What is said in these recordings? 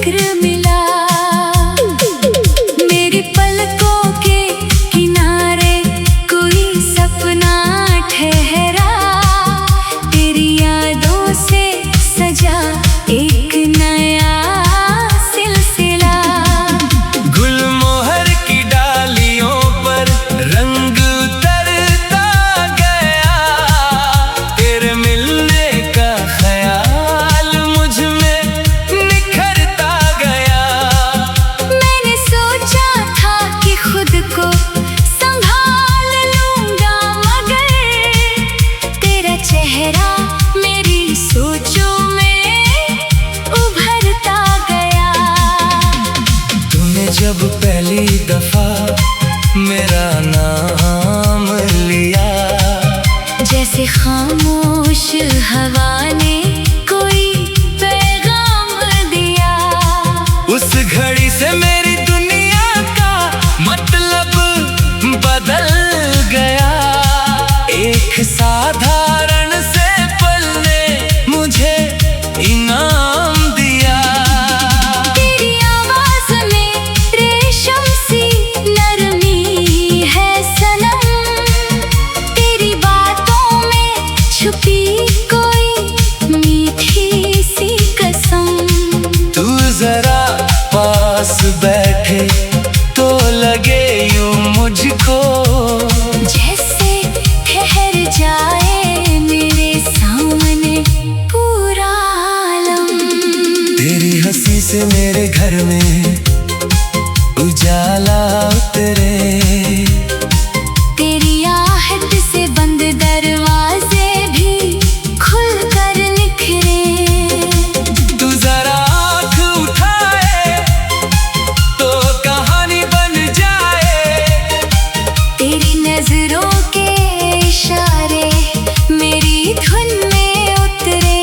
जिक्र मिला। मेरी पलकों के किनारे कोई सपना ठहरा, तेरी यादों से सजा एक नया सिलसिला। गुलमोहर की डालियों पर रंग उतरता गया, तेरे मिलने का ख्याल मुझ में निखरता गया। मैंने सोचा था कि खुद को संभाल लूंगा, मगर तेरा चेहरा मेरी सोचों में उभरता गया। तूने जब पहली दफा मेरा नाम लिया, जैसे खामोश हवा ने कोई पैगाम दिया। उस घड़ी से मेरी दुनिया का मतलब बदल गया। एक साधारण से पल ने मुझे इनाम दिया। तेरी आवाज में रेशम सी नरमी है सनम, तेरी बातों में छुपी कोई मीठी सी कसम। तू जरा पास बैठे तो लगे यूं मुझको, जैसे ठहर जाए मेरे सामने पूरा आलम। तेरी हंसी से मेरे घर में उजाला उतरे, तेरी आहट से बंद दरवाजे भी खुलकर निखरे। तू जरा आँख उठाए तो कहानी बन जाए। तेरी नजरों के इशारे मेरी धुन में उतरे।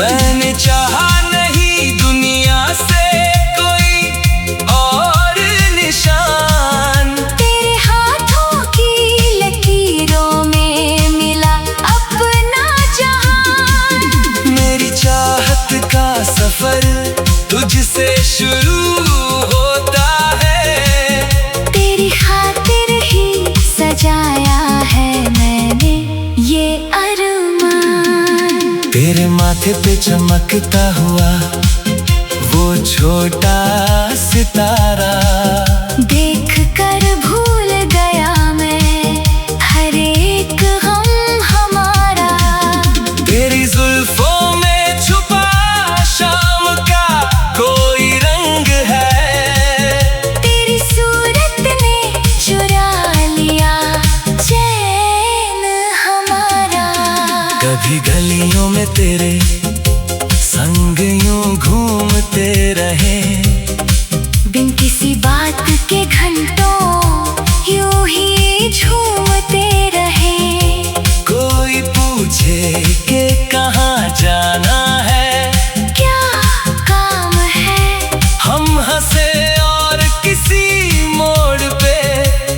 मैंने चाहा नहीं दुनिया से कोई और निशान, तेरे हाथों की लकीरों में मिला अपना जहान। मेरी चाहत का सफर तुझसे शुरू होता है। तेरी खातिर ही सजाया है मैंने ये अरमान। तेरे माथे पे चमकता हुआ वो छोटा सितारा, देख कर भूल गया मैं हर एक गम हमारा। तेरी जुल्फों में छुपा शाम का कोई रंग है। तेरी सूरत ने चुरा लिया चैन हमारा। कभी गलियों में तेरे संग यूं घूमते रहे, बिन किसी बात के घंटों यूं ही झूमते रहे। कोई पूछे कि कहाँ जाना है, क्या काम है, हम हंसे और किसी मोड़ पे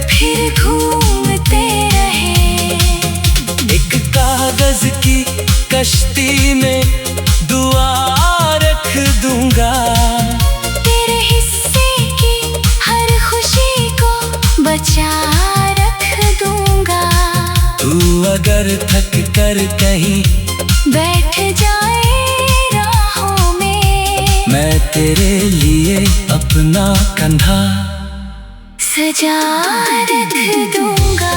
फिर घूमते रहे। एक कागज की कश्ती में दुआ रख दूंगा, तेरे हिस्से की हर खुशी को बचा रख दूंगा। तू अगर थक कर कहीं बैठ जाए राहों में, मैं तेरे लिए अपना कंधा सजा रख दूंगा।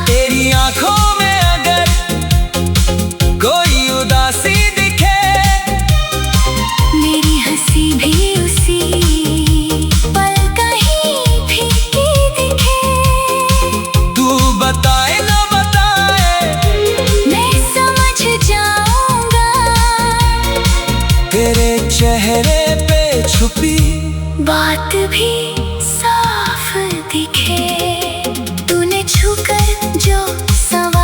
तेरी आंखों में अगर कोई उदासी दिखे, मेरी हंसी भी उसी पल कहीं फीकी दिखे। तू बताए ना बताए मैं समझ जाऊंगा, तेरे चेहरे पे छुपी बात भी साफ दिखे। तूने छूकर जो सवाल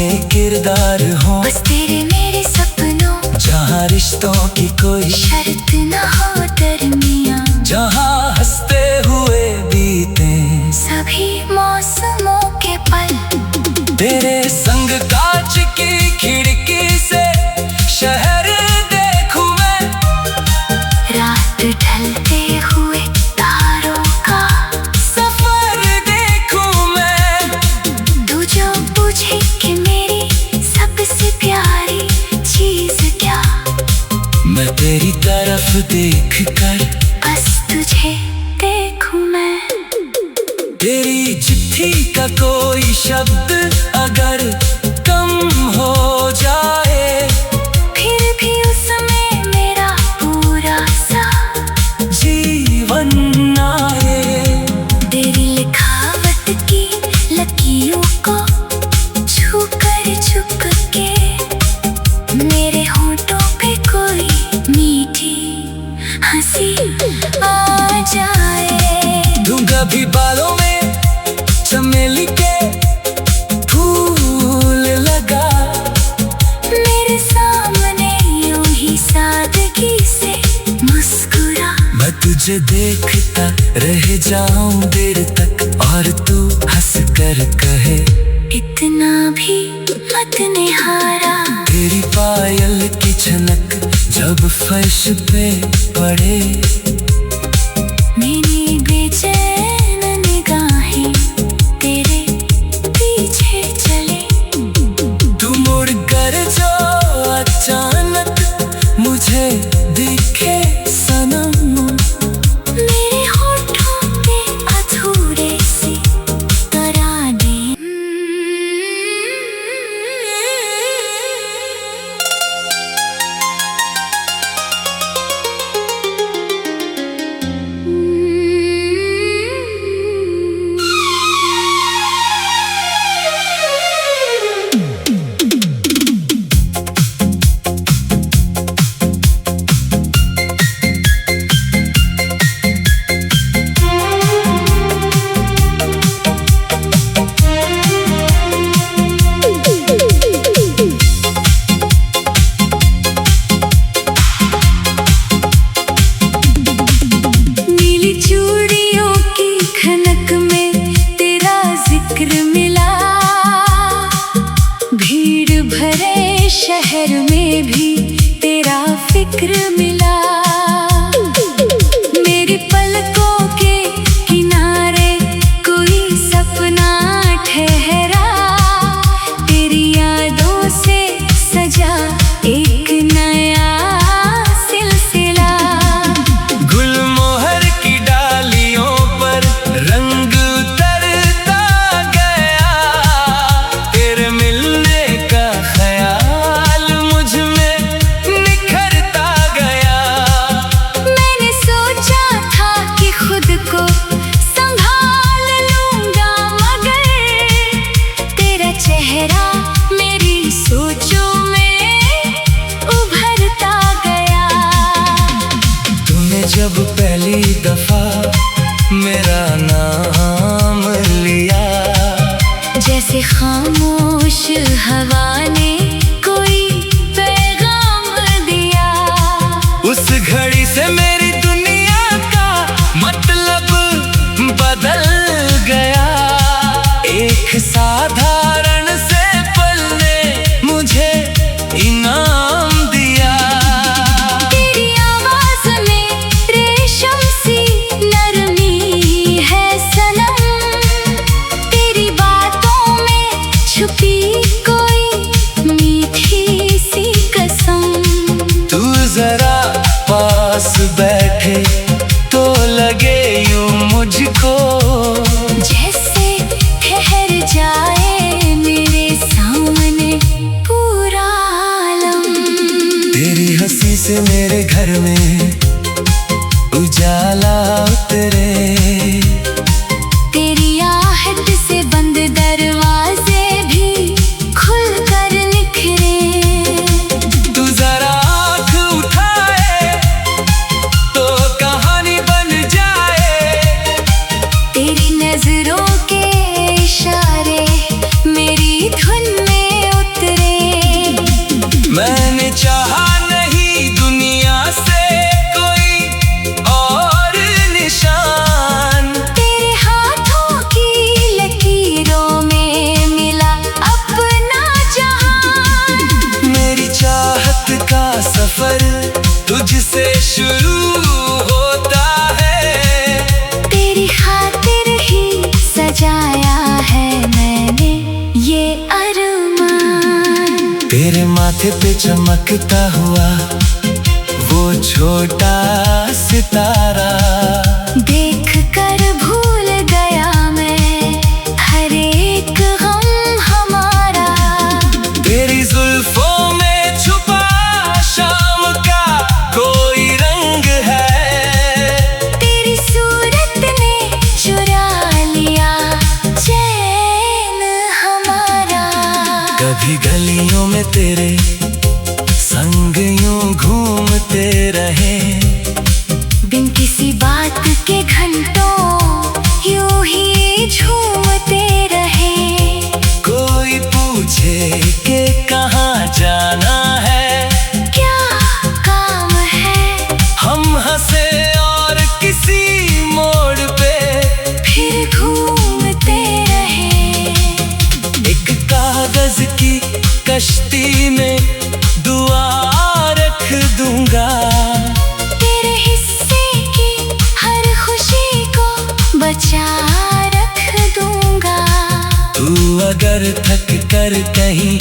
में किरदार हो, बस तेरे मेरे सपनों, जहाँ रिश्तों की कोई शर्त न हो दरमियां, जहाँ हंसते हुए बीते सभी मौसमों के पल। तेरे संग कांच की खिड़की से शहर देखूं मैं, रात ढलते हुए तारों का सफर देखूं मैं। तू जो पूछे कि मेरी सबसे प्यारी चीज क्या, मैं तेरी तरफ देख कर बस तुझे देखूं मैं। तेरी चिट्ठी का कोई शब्द अगर कम हो जाए, फिर भी उसमें मेरा पूरा सा जीवन आए। तेरी लिखावट की लकीरों को छू कर चुप के मेरे होठों पे कोई मीठी हंसी आ जाए। दूंगा भी बालों में चमेली के फूल लगा, मेरे सामने यूं ही सादगी से मुस्कुरा। मैं तुझे देखता रह जाऊं देर तक, और तू हंस कर कहे इतना भी मत निहारा। तेरी पायल की छनक जब फर्श पे पड़े, मेरी बेचैन निगाहें तेरे पीछे चले। तू मुड़ कर जो अचानक मुझे दिखे सनम, मेरे होठों पे अधूरे सी तरह दे। शहर में भी तेरा फिक्र मिला, मेरी पलकों के किनारे कोई सपना ठहरा। तेरी यादों से सजा एक नया सिलसिला। गुलमोहर की डालियों पर रंग उतरता गया, तेरे मिलने का ख्याल मुझ में निखरता गया। मैंने सोचा था कि खुद को संभाल लूंगा, मगर तेरा चेहरा मेरी सोचों में उभरता गया। तूने जब पहली दफा मेरा नाम लिया, जैसे खामोश हवा ने कोई पैगाम दिया। उस घड़ी से मेरी दुनिया का मतलब बदल गया। एक साधारण से पल ने मुझे इनाम दिया। तेरी आवाज में रेशम सी नरमी है सनम, तेरी बातों में छुपी कोई मीठी सी कसम। तू जरा पास बैठे तो लगे यूं मुझको, जैसे ठहर जाए मेरे सामने पूरा आलम। तेरी हंसी से मेरे घर में उजाला उतरे, तेरी आहट से बंद दरवाजे भी खुलकर निखरे। तू जरा आँख उठाए तो कहानी बन जाए। तेरी नजरों के इशारे मेरी धुन में तेरे माथे पे चमकता हुआ वो छोटा सितारा, देख कर भूल गया मैं हर एक गम हमारा। तेरी जुल्फों में छुपा शाम का कोई रंग है, तेरी सूरत ने चुरा लिया चैन हमारा। कभी गलियों में तेरे संग यूं घूमते रहे, बिन किसी बात के घंटों यूं ही झूमते रहे। कोई पूछे कि कहाँ जाना है, क्या काम है, हम हंसे और किसी मोड़ पे फिर घूमते रहे। एक कागज की कश्ती में दुआ रख दूंगा, तेरे हिस्से की हर खुशी को बचा रख दूंगा। तू अगर थक कर कहीं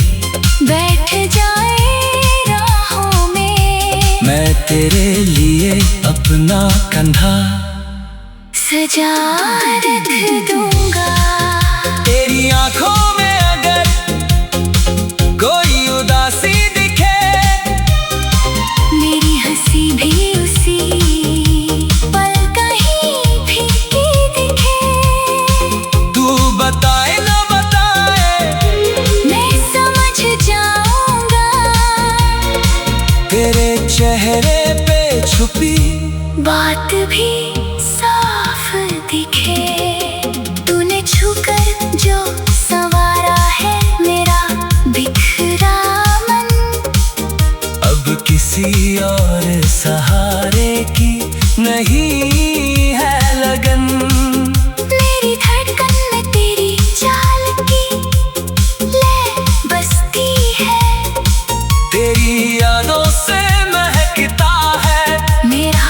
बैठ जाए राहों में, मैं तेरे लिए अपना कंधा सजा रख दूंगा। तेरी आंखों में अगर कोई उदासी दिखे, मेरी हंसी भी उसी पल कहीं फीकी दिखे। तू बताए ना बताए मैं समझ जाऊंगा, तेरे चेहरे पे छुपी बात भी साफ दिखे। तूने छूकर जो संवारा है मेरा बिखरा मन, अब किसी और सहारे की नहीं है लगन। मेरी धड़कन में तेरी चाल की लय बसती है, तेरी यादों से महकता है मेरा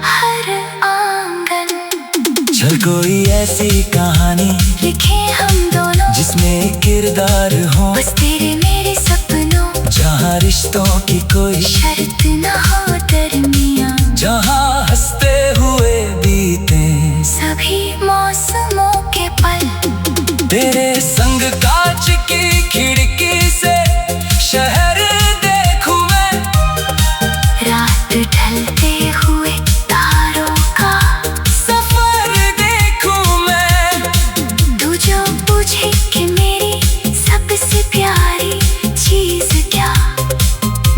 हर आंगन। चल कोई ऐसी कहानी लिखे हम दोनों जिसमें किरदार हो, बस तेरे मेरे सपनों, जहाँ रिश्तों की कोई शर्त न हो दरमियां। जहाँ हंसते हुए बीते सभी मौसमों के पल, तेरे संग कांच की खिड़की से शहर देखूं मैं, रात ढलते हुए तारों का सफर देखूं मैं। तू जो पूछे कि मेरी सबसे प्यारी चीज क्या,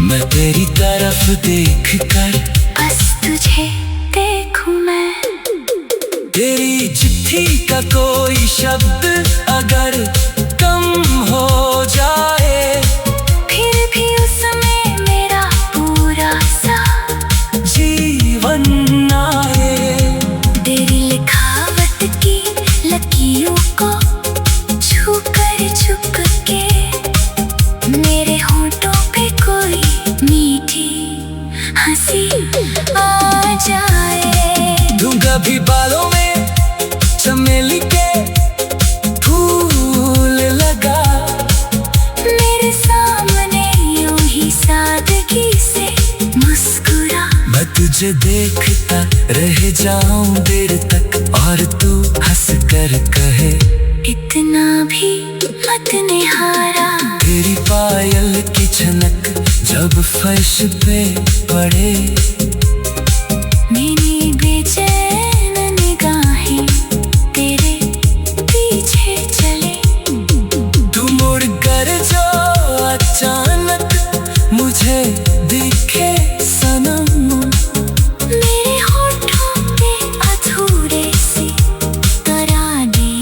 मैं तेरी तरफ देख कर बस तुझे देखूं मैं। तेरी चिट्ठी का कोई शब्द अगर कम हो जाए, फिर भी उसमें मेरा पूरा सा जीवन आए। तेरी लिखावट की लकीरों को छू कर चुप के, मेरे होठों पे कोई मीठी हंसी आ जाए। दूंगा भी बालों में चमेली के फूल लगा, मेरे सामने यूं ही सादगी से मुस्कुरा। मैं तुझे देखता रह जाऊं देर तक और तू हंस कर कहे, इतना भी मत निहारा। तेरी पायल की छनक जब फर्श पे पड़े, मेरी बेचैन निगाहें तेरे पीछे चले। तू मुड़ कर जो अचानक मुझे दिखे सनम, मेरे होठों पे अधूरे से तराने।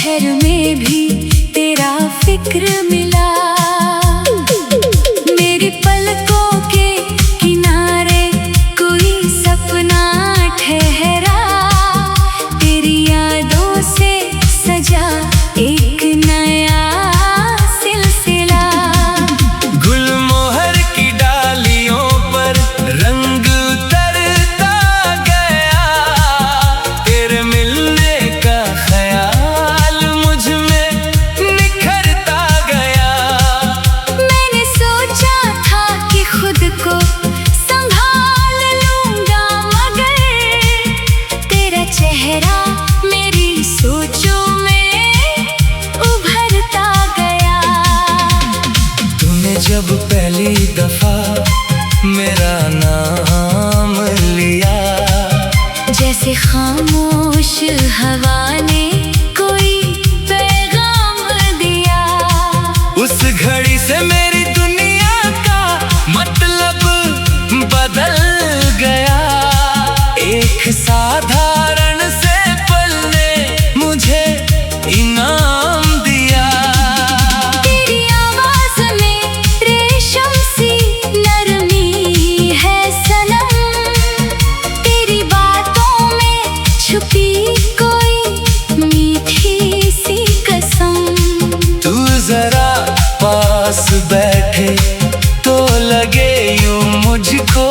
शहर में भी तेरा फिक्र मिला। मेरी पलकों के किनारे कोई सपना ठहरा, तेरी यादों से सजा एक नया सिलसिला। गुलमोहर की डालियों पर रंग उतरता गया, तेरे मिलने का ख्याल मुझ में निखरता गया। मैंने सोचा था कि खुद को संभाल लूंगा, मगर तेरा चेहरा मेरी सोचों में उभरता गया। तूने जब पहली दफा मेरा नाम लिया, जैसे खामोश हवा ने कोई पैगाम दिया। उस घड़ी से मेरी दुनिया का मतलब बदल गया। एक साधारण से पल ने मुझे इनाम दिया। तेरी आवाज में रेशम सी नरमी है सनम, तेरी बातों में छुपी कोई मीठी सी कसम। तू जरा पास बैठे तो लगे यूं मुझको